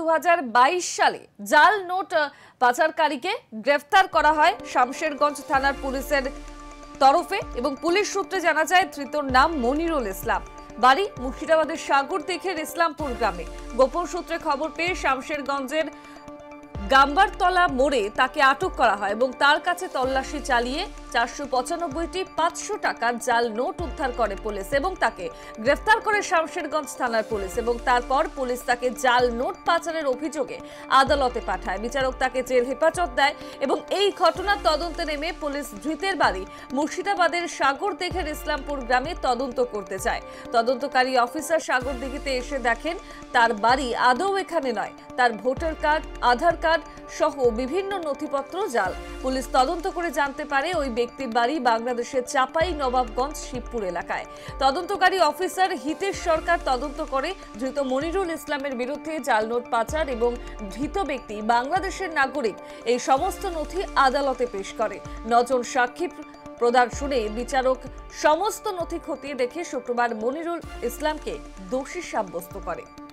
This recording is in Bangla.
2022 সালে জাল নোট পাচারকারীকে গ্রেফতার করা হয় শামশেরগঞ্জ থানার পুলিশের তরফে এবং পুলিশ সূত্রে জানা যায় ধৃতর নাম মনিরুল ইসলাম। বাড়ি মুর্শিদাবাদের সাগরদিঘির ইসলামপুর গ্রামে। গোপন সূত্রে খবর পেয়ে শামশেরগঞ্জের গাম্বারতলা মোড়ে তাকে আটক করা হয় এবং তার কাছে তল্লাশি চালিয়ে 495টি 500 টাকার জাল নোট উদ্ধার করে পুলিশ এবং তাকে গ্রেফতার করে শামশেরগঞ্জ থানার পুলিশ এবং তারপর পুলিশ তাকে জাল নোট পাচারের অভিযোগে আদালতে পাঠায়। বিচারক তাকে জেল হেফাজত দেয় এবং এই ঘটনার তদন্তে নেমে পুলিশ ধৃতের বাড়ি মুর্শিদাবাদের সাগরদিঘির ইসলামপুর গ্রামে তদন্ত করতে যায়। তদন্তকারী অফিসার সাগরদিঘিতে এসে দেখেন তার বাড়ি আদৌ এখানে নয়, তার ভোটার কার্ড, আধার কার্ড সহ বিভিন্ন নথিপত্র জাল। পুলিশ তদন্ত করে জানতে পারে ওই ব্যক্তির বাড়ি বাংলাদেশের চাপাই নবাবগঞ্জ শিবপুর এলাকায়। তদন্তকারী অফিসার হিতেশ সরকার তদন্ত করে ধৃত মনিরুল ইসলামের বিরুদ্ধে জাল নোট পাচার এবং ধৃত ব্যক্তি বাংলাদেশের নাগরিক এই সমস্ত নথি আদালতে পেশ করে। 9 জন সাক্ষী প্রদান শুনে বিচারক সমস্ত নথি খতিয়ে দেখে শুক্রবার মনিরুল ইসলামকে দোষী সাব্যস্ত করে।